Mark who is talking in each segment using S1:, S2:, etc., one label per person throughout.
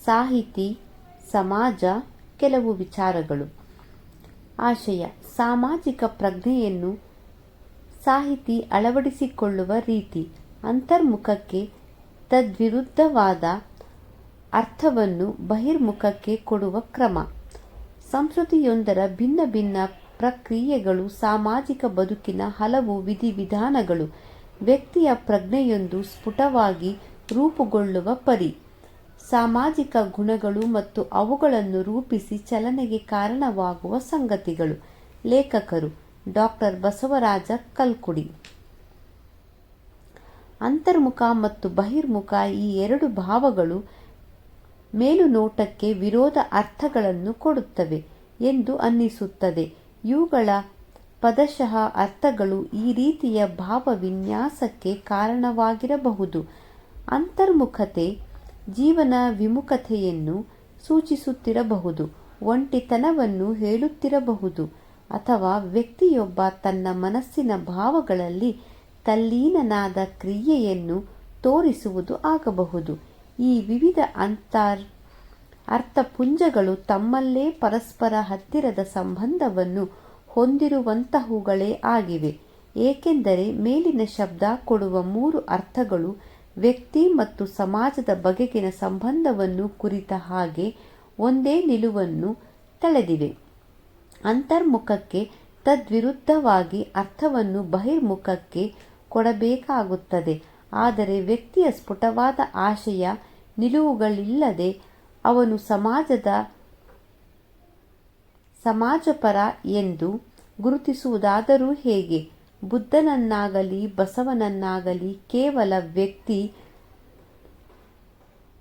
S1: ಸಾಹಿತಿ, ಸಮಾಜ, ಕೆಲವು ವಿಚಾರಗಳು. ಆಶಯ: ಸಾಮಾಜಿಕ ಪ್ರಜ್ಞೆಯನ್ನು ಸಾಹಿತಿ ಅಳವಡಿಸಿಕೊಳ್ಳುವ ರೀತಿ ಅಂತರ್ಮುಖಕ್ಕೆ ತದ್ವಿರುದ್ಧವಾದ ಅರ್ಥವನ್ನು ಬಹಿರ್ಮುಖಕ್ಕೆ ಕೊಡುವ ಕ್ರಮ. ಸಂಸ್ಕೃತಿಯೊಂದರ ಭಿನ್ನ ಭಿನ್ನ ಪ್ರಕ್ರಿಯೆಗಳು, ಸಾಮಾಜಿಕ ಬದುಕಿನ ಹಲವು ವಿಧಿವಿಧಾನಗಳು, ವ್ಯಕ್ತಿಯ ಪ್ರಜ್ಞೆಯೊಂದು ಸ್ಫುಟವಾಗಿ ರೂಪುಗೊಳ್ಳುವ ಪರಿ, ಸಾಮಾಜಿಕ ಗುಣಗಳು ಮತ್ತು ಅವುಗಳನ್ನು ರೂಪಿಸಿ ಚಲನೆಗೆ ಕಾರಣವಾಗುವ ಸಂಗತಿಗಳು. ಲೇಖಕರು: ಡಾ. ಬಸವರಾಜ ಕಲ್ಕುಡಿ. ಅಂತರ್ಮುಖ ಮತ್ತು ಬಹಿರ್ಮುಖ ಈ ಎರಡು ಭಾವಗಳು ಮೇಲುನೋಟಕ್ಕೆ ವಿರೋಧ ಅರ್ಥಗಳನ್ನು ಕೊಡುತ್ತವೆ ಎಂದು ಅನ್ನಿಸುತ್ತದೆ. ಇವುಗಳ ಪದಶಃ ಅರ್ಥಗಳು ಈ ರೀತಿಯ ಭಾವವಿನ್ಯಾಸಕ್ಕೆ ಕಾರಣವಾಗಿರಬಹುದು. ಅಂತರ್ಮುಖತೆ ಜೀವನ ವಿಮುಖತೆಯನ್ನು ಸೂಚಿಸುತ್ತಿರಬಹುದು, ಒಂಟಿತನವನ್ನು ಹೇಳುತ್ತಿರಬಹುದು, ಅಥವಾ ವ್ಯಕ್ತಿಯೊಬ್ಬ ತನ್ನ ಮನಸ್ಸಿನ ಭಾವಗಳಲ್ಲಿ ತಲ್ಲೀನನಾದ ಕ್ರಿಯೆಯನ್ನು ತೋರಿಸುವುದು ಆಗಬಹುದು. ಈ ವಿವಿಧ ಅರ್ಥಪುಂಜಗಳು ತಮ್ಮಲ್ಲೇ ಪರಸ್ಪರ ಹತ್ತಿರದ ಸಂಬಂಧವನ್ನು ಹೊಂದಿರುವಂತಹುಗಳೇ ಆಗಿವೆ. ಏಕೆಂದರೆ ಮೇಲಿನ ಶಬ್ದ ಕೊಡುವ ಮೂರು ಅರ್ಥಗಳು ವ್ಯಕ್ತಿ ಮತ್ತು ಸಮಾಜದ ಬಗೆಗಿನ ಸಂಬಂಧವನ್ನು ಕುರಿತ ಹಾಗೆ ಒಂದೇ ನಿಲುವನ್ನು ತಳೆದಿವೆ. ಅಂತರ್ಮುಖಕ್ಕೆ ತದ್ವಿರುದ್ಧವಾಗಿ ಅರ್ಥವನ್ನು ಬಹಿರ್ಮುಖಕ್ಕೆ ಕೊಡಬೇಕಾಗುತ್ತದೆ. ಆದರೆ ವ್ಯಕ್ತಿಯ ಸ್ಫುಟವಾದ ಆಶಯ ನಿಲುವುಗಳಿಲ್ಲದೆ ಅವನು ಸಮಾಜಪರ ಎಂದು ಗುರುತಿಸುವುದಾದರೂ ಹೇಗೆ? ಬುದ್ಧನನ್ನಾಗಲಿ ಬಸವನನ್ನಾಗಲಿ ಕೇವಲ ವ್ಯಕ್ತಿ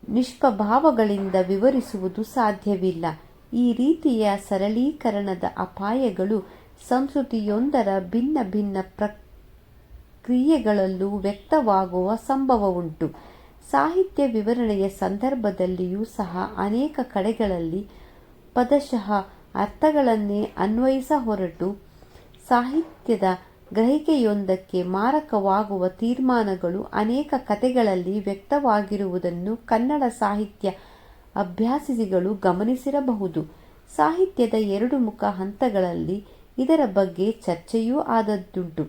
S1: ನಿಷ್ಪ್ರಭಾವಗಳಿಂದ ವಿವರಿಸುವುದು ಸಾಧ್ಯವಿಲ್ಲ. ಈ ರೀತಿಯ ಸರಳೀಕರಣದ ಅಪಾಯಗಳು ಸಂಸ್ಕೃತಿಯೊಂದರ ಭಿನ್ನ ಭಿನ್ನ ಪ್ರಕ್ರಿಯೆಗಳಲ್ಲೂ ವ್ಯಕ್ತವಾಗುವ ಸಂಭವವುಂಟು. ಸಾಹಿತ್ಯ ವಿವರಣೆಯ ಸಂದರ್ಭದಲ್ಲಿಯೂ ಸಹ ಅನೇಕ ಕಡೆಗಳಲ್ಲಿ ಪದಶಃ ಅರ್ಥಗಳನ್ನೇ ಅನ್ವಯಿಸಹೊರಟು ಸಾಹಿತ್ಯದ ಗ್ರಹಿಕೆಯೊಂದಕ್ಕೆ ಮಾರಕವಾಗುವ ತೀರ್ಮಾನಗಳು ಅನೇಕ ಕತೆಗಳಲ್ಲಿ ವ್ಯಕ್ತವಾಗಿರುವುದನ್ನು ಕನ್ನಡ ಸಾಹಿತ್ಯ ಅಭ್ಯಾಸಿಗಳು ಗಮನಿಸಿರಬಹುದು. ಸಾಹಿತ್ಯದ ಎರಡು ಮುಖ ಹಂತಗಳಲ್ಲಿ ಇದರ ಬಗ್ಗೆ ಚರ್ಚೆಯೂ ಆದದ್ದುಂಟು.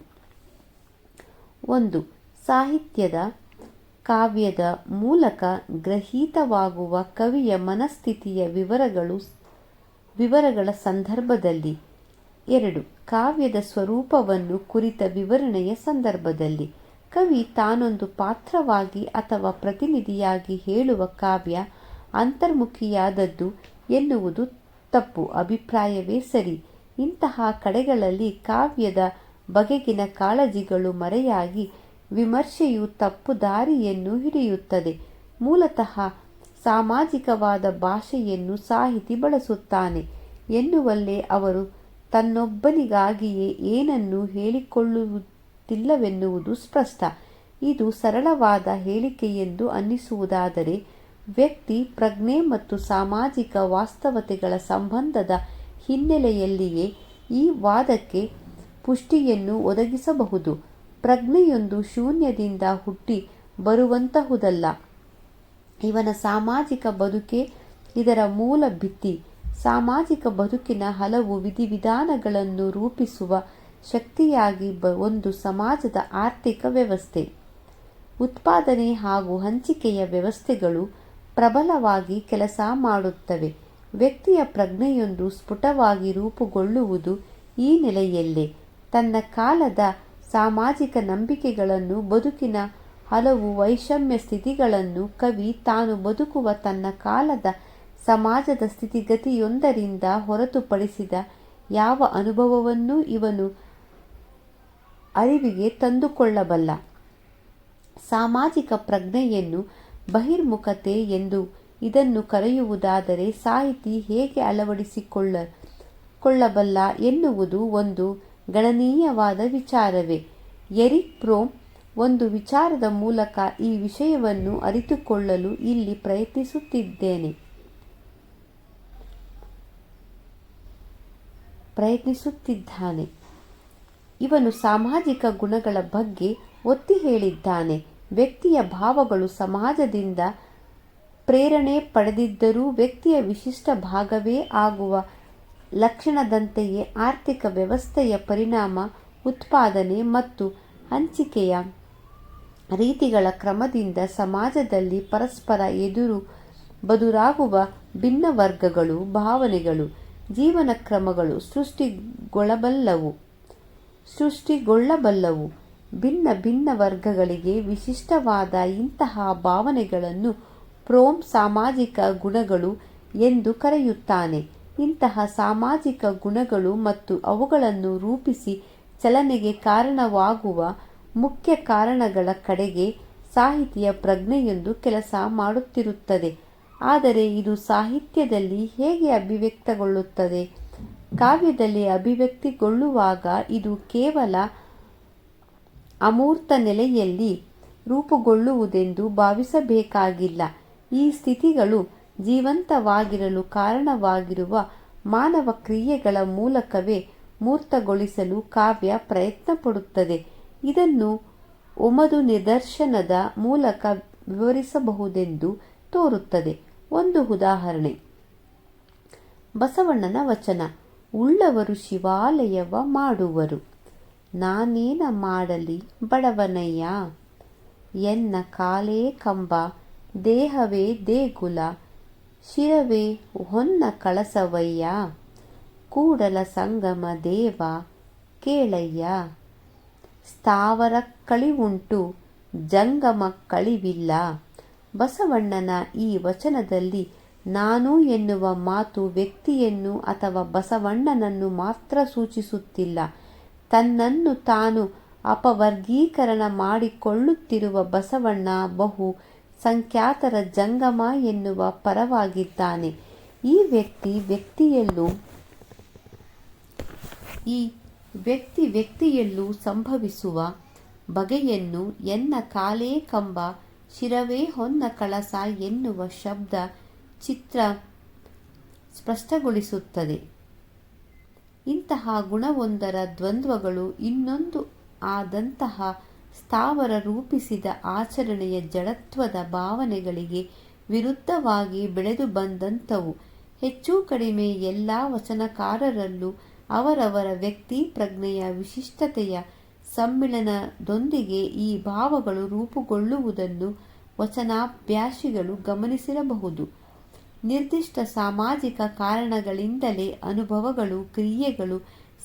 S1: 1. ಸಾಹಿತ್ಯದ ಕಾವ್ಯದ ಮೂಲಕ ಗ್ರಹೀತವಾಗುವ ಕವಿಯ ಮನಸ್ಥಿತಿಯ ವಿವರಗಳ ಸಂದರ್ಭದಲ್ಲಿ. 2. ಕಾವ್ಯದ ಸ್ವರೂಪವನ್ನು ಕುರಿತ ವಿವರಣೆಯ ಸಂದರ್ಭದಲ್ಲಿ. ಕವಿ ತಾನೊಂದು ಪಾತ್ರವಾಗಿ ಅಥವಾ ಪ್ರತಿನಿಧಿಯಾಗಿ ಹೇಳುವ ಕಾವ್ಯ ಅಂತರ್ಮುಖಿಯಾದದ್ದು ಎನ್ನುವುದು ತಪ್ಪು ಅಭಿಪ್ರಾಯವೇ ಸರಿ. ಇಂತಹ ಕಡೆಗಳಲ್ಲಿ ಕಾವ್ಯದ ಬಗೆಗಿನ ಕಾಳಜಿಗಳು ಮರೆಯಾಗಿ ವಿಮರ್ಶೆಯು ತಪ್ಪು ದಾರಿಯನ್ನು ಹಿಡಿಯುತ್ತದೆ. ಮೂಲತಃ ಸಾಮಾಜಿಕವಾದ ಭಾಷೆಯನ್ನು ಸಾಹಿತಿ ಬಳಸುತ್ತಾನೆ ಎನ್ನುವಲ್ಲೇ ಅವರು ತನ್ನೊಬ್ಬನಿಗಾಗಿಯೇ ಏನನ್ನೂ ಹೇಳಿಕೊಳ್ಳುತ್ತಿಲ್ಲವೆನ್ನುವುದು ಸ್ಪಷ್ಟ. ಇದು ಸರಳವಾದ ಹೇಳಿಕೆಯೆಂದು ಅನ್ನಿಸುವುದಾದರೆ ವ್ಯಕ್ತಿ ಪ್ರಜ್ಞೆ ಮತ್ತು ಸಾಮಾಜಿಕ ವಾಸ್ತವತೆಗಳ ಸಂಬಂಧದ ಹಿನ್ನೆಲೆಯಲ್ಲಿಯೇ ಈ ವಾದಕ್ಕೆ ಪುಷ್ಟಿಯನ್ನು ಒದಗಿಸಬಹುದು. ಪ್ರಜ್ಞೆಯೊಂದು ಶೂನ್ಯದಿಂದ ಹುಟ್ಟಿ ಬರುವಂತಹುದಲ್ಲ. ಇವನ ಸಾಮಾಜಿಕ ಬದುಕೇ ಇದರ ಮೂಲ ಭಿತ್ತಿ. ಸಾಮಾಜಿಕ ಬದುಕಿನ ಹಲವು ವಿಧಿವಿಧಾನಗಳನ್ನು ರೂಪಿಸುವ ಶಕ್ತಿಯಾಗಿ ಒಂದು ಸಮಾಜದ ಆರ್ಥಿಕ ವ್ಯವಸ್ಥೆ, ಉತ್ಪಾದನೆ ಹಾಗೂ ಹಂಚಿಕೆಯ ವ್ಯವಸ್ಥೆಗಳು ಪ್ರಬಲವಾಗಿ ಕೆಲಸ ಮಾಡುತ್ತವೆ. ವ್ಯಕ್ತಿಯ ಪ್ರಜ್ಞೆಯೊಂದು ಸ್ಫುಟವಾಗಿ ರೂಪುಗೊಳ್ಳುವುದು ಈ ನೆಲೆಯಲ್ಲೇ. ತನ್ನ ಕಾಲದ ಸಾಮಾಜಿಕ ನಂಬಿಕೆಗಳನ್ನು, ಬದುಕಿನ ಹಲವು ವೈಷಮ್ಯ ಸ್ಥಿತಿಗಳನ್ನು ಕವಿ ತಾನು ಬದುಕುವ ತನ್ನ ಕಾಲದ ಸಮಾಜದ ಸ್ಥಿತಿಗತಿಯೊಂದರಿಂದ ಹೊರತುಪಡಿಸಿದ ಯಾವ ಅನುಭವವನ್ನೂ ಇವನು ಅರಿವಿಗೆ ತಂದುಕೊಳ್ಳಬಲ್ಲ. ಸಾಮಾಜಿಕ ಪ್ರಜ್ಞೆಯನ್ನು ಬಹಿರ್ಮುಖತೆ ಎಂದು ಇದನ್ನು ಕರೆಯುವುದಾದರೆ ಸಾಹಿತಿ ಹೇಗೆ ಅಳವಡಿಸಿಕೊಳ್ಳಬಲ್ಲ ಎನ್ನುವುದು ಒಂದು ಗಣನೀಯವಾದ ವಿಚಾರವೇ. ಎರಿಕ್ ಬ್ರೋಮ್ ಒಂದು ವಿಚಾರದ ಮೂಲಕ ಈ ವಿಷಯವನ್ನು ಅರಿತುಕೊಳ್ಳಲು ಇಲ್ಲಿ ಪ್ರಯತ್ನಿಸುತ್ತಿದ್ದಾನೆ. ಇವನು ಸಾಮಾಜಿಕ ಗುಣಗಳ ಬಗ್ಗೆ ಒತ್ತಿ ಹೇಳಿದ್ದಾನೆ. ವ್ಯಕ್ತಿಯ ಭಾವಗಳು ಸಮಾಜದಿಂದ ಪ್ರೇರಣೆ ಪಡೆದಿದ್ದರೂ ವ್ಯಕ್ತಿಯ ವಿಶಿಷ್ಟ ಭಾಗವೇ ಆಗುವ ಲಕ್ಷಣದಂತೆಯೇ ಆರ್ಥಿಕ ವ್ಯವಸ್ಥೆಯ ಪರಿಣಾಮ ಉತ್ಪಾದನೆ ಮತ್ತು ಹಂಚಿಕೆಯ ರೀತಿಗಳ ಕ್ರಮದಿಂದ ಸಮಾಜದಲ್ಲಿ ಪರಸ್ಪರ ಬದುರಾಗುವ ಭಿನ್ನ ವರ್ಗಗಳು, ಭಾವನೆಗಳು, ಜೀವನ ಕ್ರಮಗಳು ಸೃಷ್ಟಿಗೊಳ್ಳಬಲ್ಲವು. ಭಿನ್ನ ಭಿನ್ನ ವರ್ಗಗಳಿಗೆ ವಿಶಿಷ್ಟವಾದ ಇಂತಹ ಭಾವನೆಗಳನ್ನು ಫ್ರೋಮ್ ಸಾಮಾಜಿಕ ಗುಣಗಳು ಎಂದು ಕರೆಯುತ್ತಾನೆ. ಇಂತಹ ಸಾಮಾಜಿಕ ಗುಣಗಳು ಮತ್ತು ಅವುಗಳನ್ನು ರೂಪಿಸಿ ಚಲನೆಗೆ ಕಾರಣವಾಗುವ ಮುಖ್ಯ ಕಾರಣಗಳ ಕಡೆಗೆ ಸಾಹಿತಿಯ ಪ್ರಜ್ಞೆಯೊಂದು ಕೆಲಸ ಮಾಡುತ್ತಿರುತ್ತದೆ. ಆದರೆ ಇದು ಸಾಹಿತ್ಯದಲ್ಲಿ ಹೇಗೆ ಅಭಿವ್ಯಕ್ತಗೊಳ್ಳುತ್ತದೆ? ಕಾವ್ಯದಲ್ಲಿ ಅಭಿವ್ಯಕ್ತಿಗೊಳ್ಳುವಾಗ ಇದು ಕೇವಲ ಅಮೂರ್ತ ನೆಲೆಯಲ್ಲಿ ರೂಪುಗೊಳ್ಳುವುದೆಂದು ಭಾವಿಸಬೇಕಾಗಿಲ್ಲ. ಈ ಸ್ಥಿತಿಗಳು ಜೀವಂತವಾಗಿರಲು ಕಾರಣವಾಗಿರುವ ಮಾನವ ಕ್ರಿಯೆಗಳ ಮೂಲಕವೇ ಮೂರ್ತಗೊಳಿಸಲು ಕಾವ್ಯ ಪ್ರಯತ್ನಪಡುತ್ತದೆ. ಇದನ್ನು ಒಮದು ನಿದರ್ಶನದ ಮೂಲಕ ವಿವರಿಸಬಹುದೆಂದು ತೋರುತ್ತದೆ. ಒಂದು ಉದಾಹರಣೆ: ಬಸವಣ್ಣನ ವಚನ: ಉಳ್ಳವರು ಶಿವಾಲಯವ ಮಾಡುವರು, ನಾನೇನ ಮಾಡಲಿ ಬಡವನಯ್ಯ, ಎನ್ನ ಕಾಲೇ ಕಂಬ, ದೇಹವೇ ದೇಗುಲ, ಶಿರವೇ ಹೊನ್ನ ಕಳಸವಯ್ಯ, ಕೂಡಲ ಸಂಗಮ ದೇವ ಕೇಳಯ್ಯ, ಸ್ಥಾವರ ಕಳಿವುಂಟು ಜಂಗಮ ಕಳಿವಿಲ್ಲ. ಬಸವಣ್ಣನ ಈ ವಚನದಲ್ಲಿ ನಾನು ಎನ್ನುವ ಮಾತು ವ್ಯಕ್ತಿಯನ್ನು ಅಥವಾ ಬಸವಣ್ಣನನ್ನು ಮಾತ್ರ ಸೂಚಿಸುತ್ತಿಲ್ಲ. ತನ್ನನ್ನು ತಾನು ಅಪವರ್ಗೀಕರಣ ಮಾಡಿಕೊಳ್ಳುತ್ತಿರುವ ಬಸವಣ್ಣ ಬಹು ಸಂಖ್ಯಾತರ ಜಂಗಮ ಎನ್ನುವ ಪರವಾಗಿದ್ದಾನೆ. ಈ ವ್ಯಕ್ತಿಯಲ್ಲೂ ಸಂಭವಿಸುವ ಬಗೆಯನ್ನು ಎನ್ನ ಕಾಲೇ ಕಂಬ, ಶಿರವೇ ಹೊನ್ನ ಕಳಸ ಎನ್ನುವ ಶಬ್ದ ಚಿತ್ರ ಸ್ಪಷ್ಟಗೊಳಿಸುತ್ತದೆ. ಇಂತಹ ಗುಣವೊಂದರ ದ್ವಂದ್ವಗಳು ಇನ್ನೊಂದು ಆದಂತಹ ಸ್ಥಾವರ ರೂಪಿಸಿದ ಆಚರಣೆಯ ಜಡತ್ವದ ಭಾವನೆಗಳಿಗೆ ವಿರುದ್ಧವಾಗಿ ಬೆಳೆದು ಬಂದಂಥವು. ಹೆಚ್ಚು ಕಡಿಮೆ ಎಲ್ಲ ವಚನಕಾರರಲ್ಲೂ ಅವರವರ ವ್ಯಕ್ತಿ ಪ್ರಜ್ಞೆಯ ವಿಶಿಷ್ಟತೆಯ ಸಮ್ಮಿಳನದೊಂದಿಗೆ ಈ ಭಾವಗಳು ರೂಪುಗೊಳ್ಳುವುದನ್ನು ವಚನಾಭ್ಯಾಸಿಗಳು ಗಮನಿಸಿರಬಹುದು. ನಿರ್ದಿಷ್ಟ ಸಾಮಾಜಿಕ ಕಾರಣಗಳಿಂದಲೇ ಅನುಭವಗಳು, ಕ್ರಿಯೆಗಳು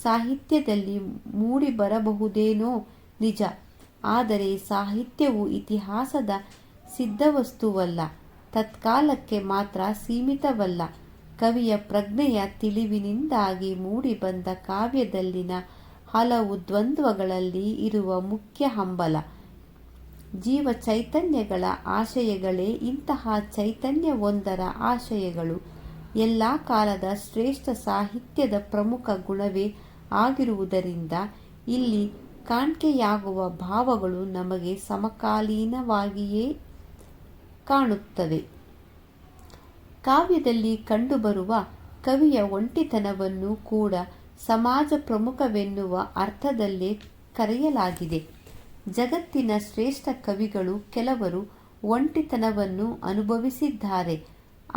S1: ಸಾಹಿತ್ಯದಲ್ಲಿ ಮೂಡಿಬರಬಹುದೇನೋ ನಿಜ. ಆದರೆ ಸಾಹಿತ್ಯವು ಇತಿಹಾಸದ ಸಿದ್ಧವಸ್ತುವಲ್ಲ, ತತ್ಕಾಲಕ್ಕೆ ಮಾತ್ರ ಸೀಮಿತವಲ್ಲ. ಕವಿಯ ಪ್ರಜ್ಞೆಯ ತಿಳಿವಿನಿಂದಾಗಿ ಮೂಡಿಬಂದ ಕಾವ್ಯದಲ್ಲಿನ ಹಲವು ದ್ವಂದ್ವಗಳಲ್ಲಿ ಇರುವ ಮುಖ್ಯ ಹಂಬಲ, ಜೀವ ಚೈತನ್ಯಗಳ ಆಶಯಗಳೇ ಇಂತಹ ಚೈತನ್ಯವೊಂದರ ಆಶಯಗಳು. ಎಲ್ಲ ಕಾಲದ ಶ್ರೇಷ್ಠ ಸಾಹಿತ್ಯದ ಪ್ರಮುಖ ಗುಣವೇ ಆಗಿರುವುದರಿಂದ ಇಲ್ಲಿ ಕಾಣ್ಕೆಯಾಗುವ ಭಾವಗಳು ನಮಗೆ ಸಮಕಾಲೀನವಾಗಿಯೇ ಕಾಣುತ್ತವೆ. ಕಾವ್ಯದಲ್ಲಿ ಕಂಡುಬರುವ ಕವಿಯ ಒಂಟಿತನವನ್ನು ಕೂಡ ಸಮಾಜ ಪ್ರಮುಖವೆನ್ನುವ ಅರ್ಥದಲ್ಲೇ ಕರೆಯಲಾಗಿದೆ. ಜಗತ್ತಿನ ಶ್ರೇಷ್ಠ ಕವಿಗಳು ಕೆಲವರು ಒಂಟಿತನವನ್ನು ಅನುಭವಿಸಿದ್ದಾರೆ.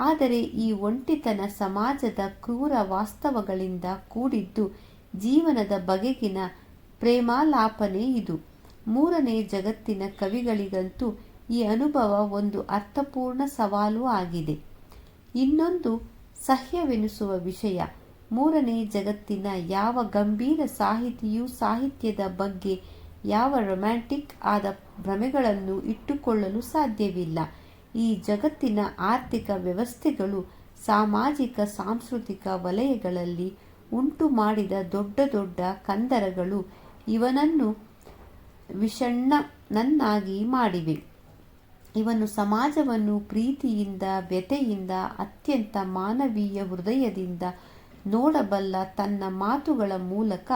S1: ಆದರೆ ಈ ಒಂಟಿತನ ಸಮಾಜದ ಕ್ರೂರ ವಾಸ್ತವಗಳಿಂದ ಕೂಡಿದ್ದು, ಜೀವನದ ಬಗೆಗಿನ ಪ್ರೇಮಾಲಾಪನೆ ಇದು. ಮೂರನೇ ಜಗತ್ತಿನ ಕವಿಗಳಿಗಂತೂ ಈ ಅನುಭವ ಒಂದು ಅರ್ಥಪೂರ್ಣ ಸವಾಲು ಆಗಿದೆ. ಇನ್ನೊಂದು ಸಹ್ಯವೆನಿಸುವ ವಿಷಯ, ಮೂರನೇ ಜಗತ್ತಿನ ಯಾವ ಗಂಭೀರ ಸಾಹಿತಿಯೂ ಸಾಹಿತ್ಯದ ಬಗ್ಗೆ ಯಾವ ರೊಮ್ಯಾಂಟಿಕ್ ಆದ ಭ್ರಮೆಗಳನ್ನು ಇಟ್ಟುಕೊಳ್ಳಲು ಸಾಧ್ಯವಿಲ್ಲ. ಈ ಜಗತ್ತಿನ ಆರ್ಥಿಕ ವ್ಯವಸ್ಥೆಗಳು ಸಾಮಾಜಿಕ ಸಾಂಸ್ಕೃತಿಕ ವಲಯಗಳಲ್ಲಿ ಉಂಟು ಮಾಡಿದ ದೊಡ್ಡ ದೊಡ್ಡ ಕಂದರಗಳು ಇವನನ್ನು ವಿಷಣ್ಣನನ್ನಾಗಿ ಮಾಡಿವೆ. ಇವನು ಸಮಾಜವನ್ನು ಪ್ರೀತಿಯಿಂದ, ವ್ಯಥೆಯಿಂದ, ಅತ್ಯಂತ ಮಾನವೀಯ ಹೃದಯದಿಂದ ನೋಡಬಲ್ಲ ತನ್ನ ಮಾತುಗಳ ಮೂಲಕ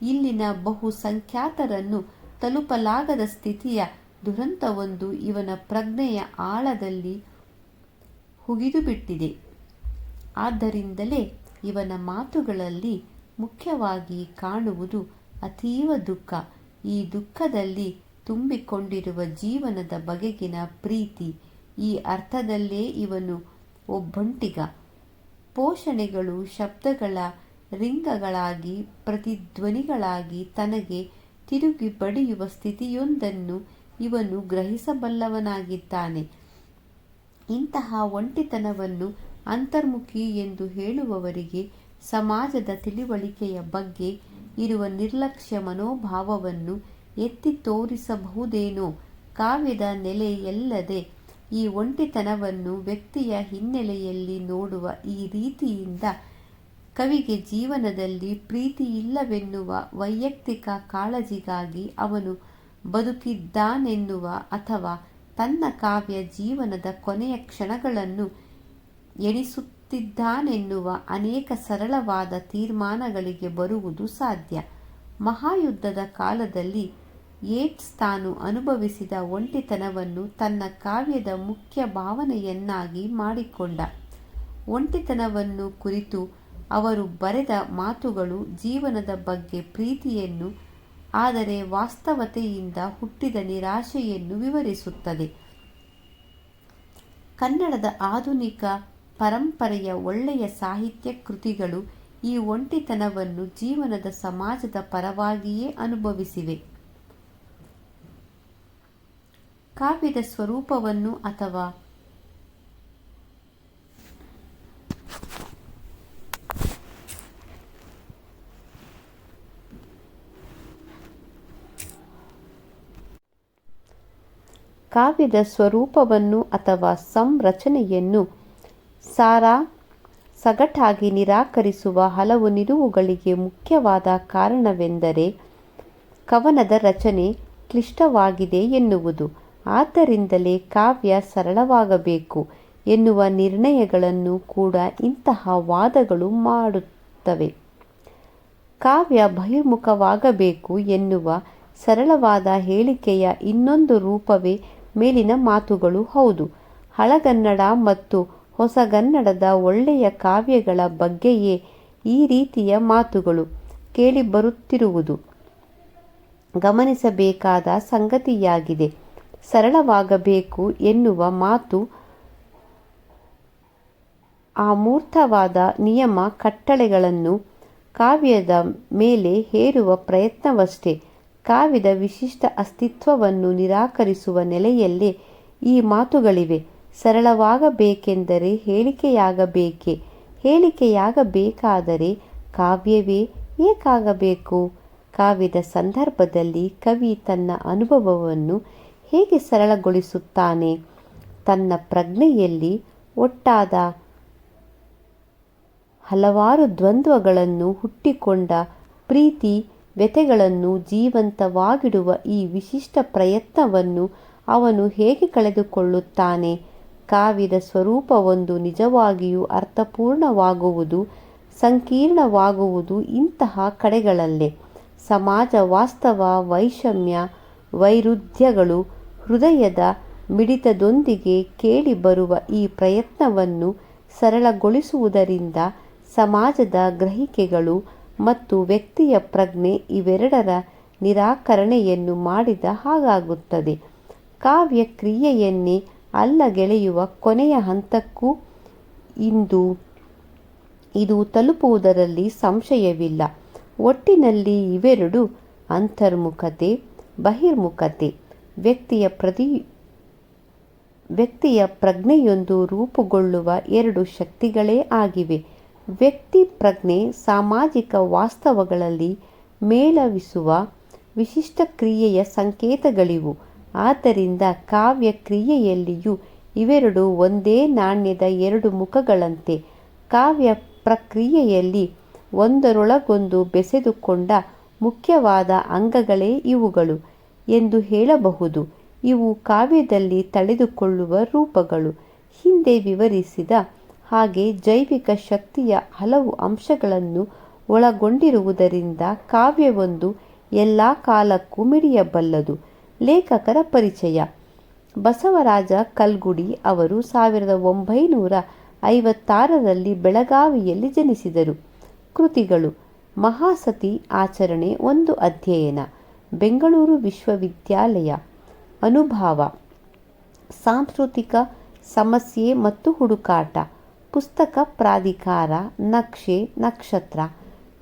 S1: ಇಲ್ಲಿನ ಬಹು ಸಂಖ್ಯಾತರನ್ನು ತಲುಪಲಾಗದ ಸ್ಥಿತಿಯ ದುರಂತವೊಂದು ಇವನ ಪ್ರಜ್ಞೆಯ ಆಳದಲ್ಲಿ ಹುಗಿದುಬಿಟ್ಟಿದೆ. ಆದ್ದರಿಂದಲೇ ಇವನ ಮಾತುಗಳಲ್ಲಿ ಮುಖ್ಯವಾಗಿ ಕಾಣುವುದು ಅತೀವ ದುಃಖ. ಈ ದುಃಖದಲ್ಲಿ ತುಂಬಿಕೊಂಡಿರುವ ಜೀವನದ ಬಗೆಗಿನ ಪ್ರೀತಿ, ಈ ಅರ್ಥದಲ್ಲೇ ಇವನು ಒಬ್ಬಂಟಿಗ. ಪೋಷಣೆಗಳು ಶಬ್ದಗಳ ರಿಂಗಗಳಾಗಿ ಪ್ರತಿಧ್ವನಿಗಳಾಗಿ ತನಗೆ ತಿರುಗಿ ಬಡಿಯುವ ಸ್ಥಿತಿಯೊಂದನ್ನು ಇವನು ಗ್ರಹಿಸಬಲ್ಲವನಾಗಿದ್ದಾನೆ. ಇಂತಹ ಒಂಟಿತನವನ್ನು ಅಂತರ್ಮುಖಿ ಎಂದು ಹೇಳುವವರಿಗೆ ಸಮಾಜದ ತಿಳಿವಳಿಕೆಯ ಬಗ್ಗೆ ಇರುವ ನಿರ್ಲಕ್ಷ್ಯ ಮನೋಭಾವವನ್ನು ಎತ್ತಿ ತೋರಿಸಬಹುದೇನೋ. ಕಾವ್ಯದ ನೆಲೆಯಲ್ಲದೆ ಈ ಒಂಟಿತನವನ್ನು ವ್ಯಕ್ತಿಯ ಹಿನ್ನೆಲೆಯಲ್ಲಿ ನೋಡುವ ಈ ರೀತಿಯಿಂದ ಕವಿಗೆ ಜೀವನದಲ್ಲಿ ಪ್ರೀತಿಯಿಲ್ಲವೆನ್ನುವ ವೈಯಕ್ತಿಕ ಕಾಳಜಿಗಾಗಿ ಅವನು ಬದುಕಿದ್ದಾನೆನ್ನುವ ಅಥವಾ ತನ್ನ ಕಾವ್ಯ ಜೀವನದ ಕೊನೆಯ ಕ್ಷಣಗಳನ್ನು ಎಣಿಸುತ್ತಿದ್ದಾನೆನ್ನುವ ಅನೇಕ ಸರಳವಾದ ತೀರ್ಮಾನಗಳಿಗೆ ಬರುವುದು ಸಾಧ್ಯ. ಮಹಾಯುದ್ಧದ ಕಾಲದಲ್ಲಿ ಯೇಟ್ಸ್ ತಾನು ಅನುಭವಿಸಿದ ಒಂಟಿತನವನ್ನು ತನ್ನ ಕಾವ್ಯದ ಮುಖ್ಯ ಭಾವನೆಯನ್ನಾಗಿ ಮಾಡಿಕೊಂಡ. ಒಂಟಿತನವನ್ನು ಕುರಿತು ಅವರು ಬರೆದ ಮಾತುಗಳು ಜೀವನದ ಬಗ್ಗೆ ಪ್ರೀತಿಯನ್ನು, ಆದರೆ ವಾಸ್ತವತೆಯಿಂದ ಹುಟ್ಟಿದ ನಿರಾಶೆಯನ್ನು ವಿವರಿಸುತ್ತದೆ. ಕನ್ನಡದ ಆಧುನಿಕ ಪರಂಪರೆಯ ಒಳ್ಳೆಯ ಸಾಹಿತ್ಯ ಕೃತಿಗಳು ಈ ಒಂಟಿತನವನ್ನು ಜೀವನದ ಸಮಾಜದ ಪರವಾಗಿಯೇ ಅನುಭವಿಸಿವೆ. ಕಾವ್ಯದ ಸ್ವರೂಪವನ್ನು ಅಥವಾ ಸಂರಚನೆಯನ್ನು ಸಗಟಾಗಿ ನಿರಾಕರಿಸುವ ಹಲವು ನಿಲುವುಗಳಿಗೆ ಮುಖ್ಯವಾದ ಕಾರಣವೆಂದರೆ ಕವನದ ರಚನೆ ಕ್ಲಿಷ್ಟವಾಗಿದೆ ಎನ್ನುವುದು. ಆದ್ದರಿಂದಲೇ ಕಾವ್ಯ ಸರಳವಾಗಬೇಕು ಎನ್ನುವ ನಿರ್ಣಯಗಳನ್ನು ಕೂಡ ಇಂತಹ ವಾದಗಳು ಮಾಡುತ್ತವೆ. ಕಾವ್ಯ ಬಹಿರ್ಮುಖವಾಗಬೇಕು ಎನ್ನುವ ಸರಳವಾದ ಹೇಳಿಕೆಯ ಇನ್ನೊಂದು ರೂಪವೇ ಮೇಲಿನ ಮಾತುಗಳು. ಹೌದು, ಹಳಗನ್ನಡ ಮತ್ತು ಹೊಸಗನ್ನಡದ ಒಳ್ಳೆಯ ಕಾವ್ಯಗಳ ಬಗ್ಗೆಯೇ ಈ ರೀತಿಯ ಮಾತುಗಳು ಕೇಳಿಬರುತ್ತಿರುವುದು ಗಮನಿಸಬೇಕಾದ ಸಂಗತಿಯಾಗಿದೆ. ಸರಳವಾಗಬೇಕು ಎನ್ನುವ ಮಾತು ಅಮೂರ್ತವಾದ ನಿಯಮ ಕಟ್ಟಳೆಗಳನ್ನು ಕಾವ್ಯದ ಮೇಲೆ ಹೇರುವ ಪ್ರಯತ್ನವಷ್ಟೇ. ಕಾವ್ಯದ ವಿಶಿಷ್ಟ ಅಸ್ತಿತ್ವವನ್ನು ನಿರಾಕರಿಸುವ ನೆಲೆಯಲ್ಲೇ ಈ ಮಾತುಗಳಿವೆ. ಸರಳವಾಗಬೇಕೆಂದರೆ ಹೇಳಿಕೆಯಾಗಬೇಕೇ? ಹೇಳಿಕೆಯಾಗಬೇಕಾದರೆ ಕಾವ್ಯವೇ ಏಕಾಗಬೇಕು? ಕಾವ್ಯದ ಸಂದರ್ಭದಲ್ಲಿ ಕವಿ ತನ್ನ ಅನುಭವವನ್ನು ಹೇಗೆ ಸರಳಗೊಳಿಸುತ್ತಾನೆ? ತನ್ನ ಪ್ರಜ್ಞೆಯಲ್ಲಿ ಒಟ್ಟಾದ ಹಲವಾರು ದ್ವಂದ್ವಗಳನ್ನು ಹುಟ್ಟಿಕೊಂಡ ಪ್ರೀತಿ ವ್ಯಥೆಗಳನ್ನು ಜೀವಂತವಾಗಿಡುವ ಈ ವಿಶಿಷ್ಟ ಪ್ರಯತ್ನವನ್ನು ಅವನು ಹೇಗೆ ಕಳೆದುಕೊಳ್ಳುತ್ತಾನೆ? ಕಾವ್ಯದ ಸ್ವರೂಪವೊಂದು ನಿಜವಾಗಿಯೂ ಅರ್ಥಪೂರ್ಣವಾಗುವುದು, ಸಂಕೀರ್ಣವಾಗುವುದು ಇಂತಹ ಕಡೆಗಳಲ್ಲೇ. ಸಮಾಜ ವಾಸ್ತವ, ವೈಷಮ್ಯ, ವೈರುಧ್ಯಗಳು ಹೃದಯದ ಮಿಡಿತದೊಂದಿಗೆ ಕೇಳಿಬರುವ ಈ ಪ್ರಯತ್ನವನ್ನು ಸರಳಗೊಳಿಸುವುದರಿಂದ ಸಮಾಜದ ಗ್ರಹಿಕೆಗಳು ಮತ್ತು ವ್ಯಕ್ತಿಯ ಪ್ರಜ್ಞೆ ಇವೆರಡರ ನಿರಾಕರಣೆಯನ್ನು ಮಾಡಿದ ಹಾಗಾಗುತ್ತದೆ. ಕಾವ್ಯ ಕ್ರಿಯೆಯನ್ನೇ ಅಲ್ಲಗೆಳೆಯುವ ಕೊನೆಯ ಹಂತಕ್ಕೂ ಇದು ತಲುಪುವುದರಲ್ಲಿ ಸಂಶಯವಿಲ್ಲ. ಒಟ್ಟಿನಲ್ಲಿ ಇವೆರಡು, ಅಂತರ್ಮುಖತೆ, ಬಹಿರ್ಮುಖತೆ, ವ್ಯಕ್ತಿಯ ಪ್ರಜ್ಞೆಯೊಂದು ರೂಪುಗೊಳ್ಳುವ ಎರಡು ಶಕ್ತಿಗಳೇ ಆಗಿವೆ. ವ್ಯಕ್ತಿ ಪ್ರಜ್ಞೆ ಸಾಮಾಜಿಕ ವಾಸ್ತವಗಳಲ್ಲಿ ಮೇಳವಿಸುವ ವಿಶಿಷ್ಟ ಕ್ರಿಯೆಯ ಸಂಕೇತಗಳಿವು. ಆದ್ದರಿಂದ ಕಾವ್ಯ ಕ್ರಿಯೆಯಲ್ಲಿಯೂ ಇವೆರಡು ಒಂದೇ ನಾಣ್ಯದ ಎರಡು ಮುಖಗಳಂತೆ. ಕಾವ್ಯ ಪ್ರಕ್ರಿಯೆಯಲ್ಲಿ ಒಂದರೊಳಗೊಂದು ಬೆಸೆದುಕೊಂಡ ಮುಖ್ಯವಾದ ಅಂಗಗಳೇ ಇವುಗಳು ಎಂದು ಹೇಳಬಹುದು. ಇವು ಕಾವ್ಯದಲ್ಲಿ ತಳೆದುಕೊಳ್ಳುವ ರೂಪಗಳು. ಹಿಂದೆ ವಿವರಿಸಿದ ಹಾಗೆ ಜೈವಿಕ ಶಕ್ತಿಯ ಹಲವು ಅಂಶಗಳನ್ನು ಒಳಗೊಂಡಿರುವುದರಿಂದ ಕಾವ್ಯವೊಂದು ಎಲ್ಲ ಕಾಲಕ್ಕೂ ಮಿಡಿಯಬಲ್ಲದು. ಲೇಖಕರ ಪರಿಚಯ. ಬಸವರಾಜ ಕಲ್ಗುಡಿ ಅವರು 1956ರಲ್ಲಿ ಬೆಳಗಾವಿಯಲ್ಲಿ ಜನಿಸಿದರು. ಕೃತಿಗಳು: ಮಹಾಸತಿ ಆಚರಣೆ ಒಂದು ಅಧ್ಯಯನ, ಬೆಂಗಳೂರು ವಿಶ್ವವಿದ್ಯಾಲಯ. ಅನುಭಾವ, ಸಾಂಸ್ಕೃತಿಕ ಸಮಸ್ಯೆ ಮತ್ತು ಹುಡುಕಾಟ, ಪುಸ್ತಕ ಪ್ರಾಧಿಕಾರ, ನಕ್ಷೆ, ನಕ್ಷತ್ರ,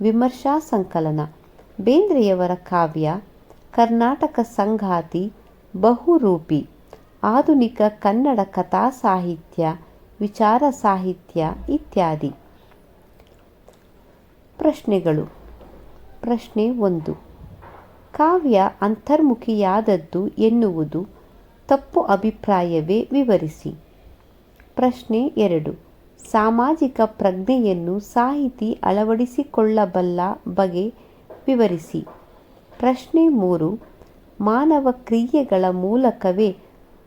S1: ವಿಮರ್ಶಾ ಸಂಕಲನ. ಬೇಂದ್ರೆಯವರ ಕಾವ್ಯ, ಕರ್ನಾಟಕ ಸಂಗಾತಿ, ಬಹುರೂಪಿ, ಆಧುನಿಕ ಕನ್ನಡ ಕಥಾ ಸಾಹಿತ್ಯ, ವಿಚಾರ ಸಾಹಿತ್ಯ ಇತ್ಯಾದಿ. ಪ್ರಶ್ನೆಗಳು. ಪ್ರಶ್ನೆ 1. ಕಾವ್ಯ ಅಂತರ್ಮುಖಿಯಾದದ್ದು ಎನ್ನುವುದು ತಪ್ಪು ಅಭಿಪ್ರಾಯವೇ? ವಿವರಿಸಿ. ಪ್ರಶ್ನೆ 2. ಸಾಮಾಜಿಕ ಪ್ರಜ್ಞೆಯನ್ನು ಸಾಹಿತಿ ಅಳವಡಿಸಿಕೊಳ್ಳಬಲ್ಲ ಬಗೆ ವಿವರಿಸಿ. ಪ್ರಶ್ನೆ 3. ಮಾನವ ಕ್ರಿಯೆಗಳ ಮೂಲಕವೇ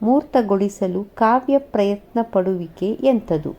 S1: ಮೂರ್ತಗೊಳಿಸಲು ಕಾವ್ಯ ಪ್ರಯತ್ನ ಪಡುವಿಕೆ ಎಂಥದು?